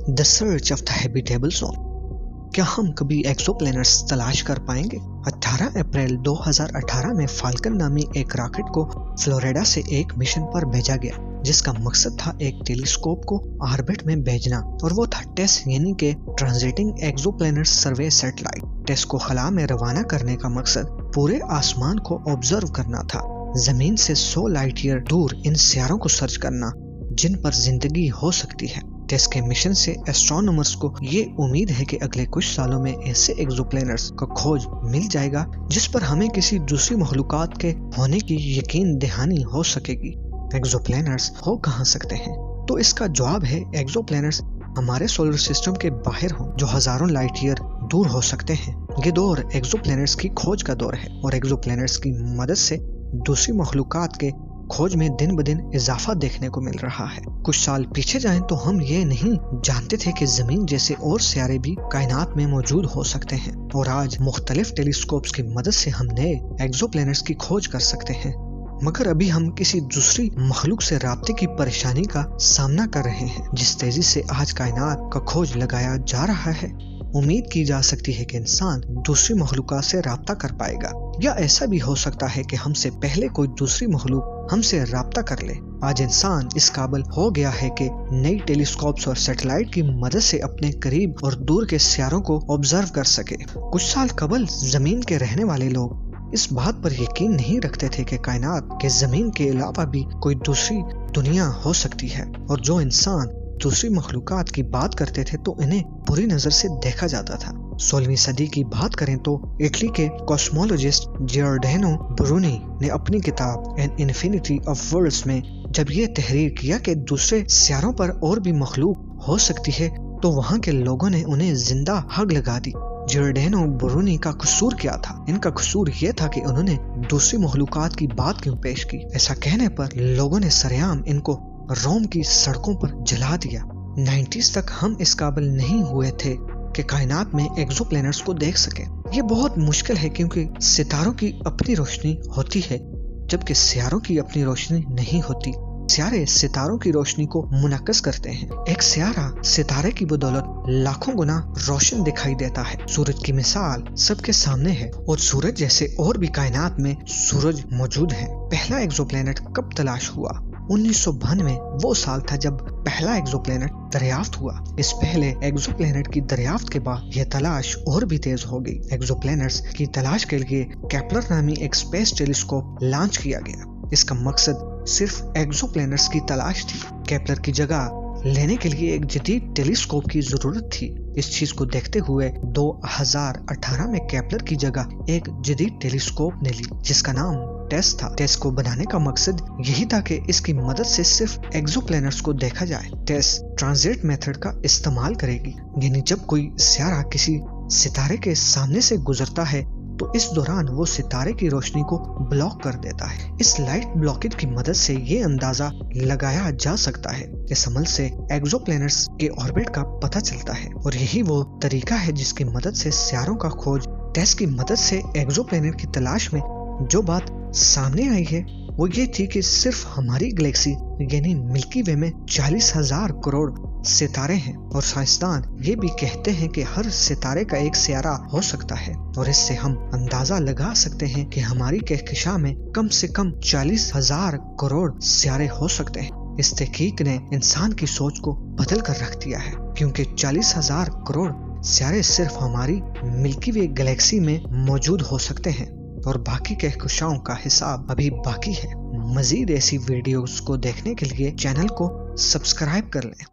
The search of the habitable zone. क्या हम कभी एक्सोप्लैनेट्स तलाश कर पाएंगे? 18 अप्रैल 2018 में फाल्कन नामी एक रॉकेट को फ्लोरिडा से एक मिशन पर भेजा गया, जिसका मकसद था एक टेलीस्कोप को ऑर्बिट में भेजना, और वो था टेस यानी के ट्रांजिटिंग एक्सोप्लैनेट सर्वे सैटेलाइट। टेस को खला में रवाना करने का मकसद पूरे आसमान को ऑब्जर्व करना था, जमीन से 100 लाइट ईयर दूर इन सियारों को सर्च करना जिन पर जिंदगी हो सकती है। टेस के मिशन से एस्ट्रोनॉमर्स को ये उम्मीद है कि अगले कुछ सालों में ऐसे एक्सोप्लैनेट्स का खोज मिल जाएगा जिस पर हमें किसी दूसरी मखलूकात के होने की यकीन दहानी हो सकेगी। एक्सोप्लैनेट्स हो कहाँ सकते हैं? तो इसका जवाब है एक्सोप्लैनेट्स हमारे सोलर सिस्टम के बाहर हों, जो हजारों लाइट ईयर दूर हो सकते हैं। ये दौर एक्सोप्लैनेट्स की खोज का दौर है, और एक्सोप्लैनेट्स की मदद से दूसरी मखलूकात के खोज में दिन ब दिन इजाफा देखने को मिल रहा है। कुछ साल पीछे जाएं तो हम ये नहीं जानते थे कि जमीन जैसे और सियारे भी कायनात में मौजूद हो सकते हैं, और आज मुख्तलिफ टेलीस्कोप्स की मदद से हम नए एक्सोप्लैनेट्स की खोज कर सकते हैं। मगर अभी हम किसी दूसरी मखलूक से राब्ते की परेशानी का सामना कर रहे हैं। जिस तेजी से आज कायनात का खोज लगाया जा रहा है, उम्मीद की जा सकती है कि इंसान दूसरी मखलूका से राब्ता कर पाएगा, या ऐसा भी हो सकता है कि हमसे पहले कोई दूसरी मखलूक हमसे राब्ता कर ले। आज इंसान इस काबिल हो गया है कि नई टेलीस्कोप्स और सैटेलाइट की मदद से अपने करीब और दूर के सियारों को ऑब्जर्व कर सके। कुछ साल कबल जमीन के रहने वाले लोग इस बात पर यकीन नहीं रखते थे कि कायनात के जमीन के अलावा भी कोई दूसरी दुनिया हो सकती है, और जो इंसान दूसरी मखलूकात की बात करते थे तो इन्हें बुरी नजर से देखा जाता था। 16वीं सदी की बात करें तो इटली के कॉस्मोलॉजिस्ट जियोर्डानो ब्रूनी ने अपनी किताब एन इन्फिनिटी ऑफ वर्ल्ड्स में जब ये तहरीर किया कि दूसरे सियारों पर और भी मखलूक हो सकती है, तो वहाँ के लोगों ने उन्हें जिंदा हग लगा दी। जियोर्डानो ब्रूनी का कसूर क्या था? इनका कसूर ये था कि उन्होंने दूसरी मखलूकात की बात क्यों पेश की। ऐसा कहने पर लोगों ने सरेआम इनको रोम की सड़कों पर जला दिया। 90s तक हम इस काबिल नहीं हुए थे कि कायनात में एक्सोप्लैनेट्स को देख सके। ये बहुत मुश्किल है, क्योंकि सितारों की अपनी रोशनी होती है जबकि सियारों की अपनी रोशनी नहीं होती। सियारे सितारों की रोशनी को मुनक्कस करते हैं। एक सियारा सितारे की बदौलत लाखों गुना रोशन दिखाई देता है। सूरज की मिसाल सबके सामने है, और सूरज जैसे और भी कायनात में सूरज मौजूद है। पहला एक्सोप्लैनेट कब तलाश हुआ? 1992 वो साल था जब पहला एक्सोप्लैनेट दरियाफ्त हुआ। इस पहले एक्सोप्लैनेट की दरियाफ्त के बाद यह तलाश और भी तेज हो गई। एक्सोप्लैनेट्स की तलाश के लिए केपलर नामी एक स्पेस टेलीस्कोप लॉन्च किया गया। इसका मकसद सिर्फ एक्सोप्लैनेट्स की तलाश थी। केपलर की जगह लेने के लिए एक जदीद टेलीस्कोप की जरूरत थी। इस चीज को देखते हुए 2018 में केपलर की जगह एक जदीद टेलीस्कोप ने ली, जिसका नाम टेस था। टेस को बनाने का मकसद यही था कि इसकी मदद से सिर्फ एक्सोप्लैनेट्स को देखा जाए। टेस ट्रांजिट मेथड का इस्तेमाल करेगी, यानी जब कोई सियारा किसी सितारे के सामने से गुजरता है तो इस दौरान वो सितारे की रोशनी को ब्लॉक कर देता है। इस लाइट ब्लॉकेज की मदद से ये अंदाजा लगाया जा सकता है। इस अमल से एक्सोप्लैनेट्स के ऑर्बिट का पता चलता है, और यही वो तरीका है जिसकी मदद से सियारों का खोज। टेस की मदद से एक्सोप्लैनेट की तलाश में जो बात सामने आई है वो ये थी कि सिर्फ हमारी गैलेक्सी यानी मिल्की वे में 40,000 करोड़ सितारे हैं, और साइंसदान ये भी कहते हैं कि हर सितारे का एक सियारा हो सकता है। और इससे हम अंदाजा लगा सकते हैं कि हमारी कहकशां में कम से कम 40,000 करोड़ सियारे हो सकते हैं। इस तहकीक ने इंसान की सोच को बदल कर रख दिया है, क्योंकि 40,000 करोड़ सियारे सिर्फ हमारी मिल्की वे गैलेक्सी में मौजूद हो सकते हैं, और बाकी कहकशाओं का हिसाब अभी बाकी है। मजीद ऐसी वीडियोस को देखने के लिए चैनल को सब्सक्राइब कर लें।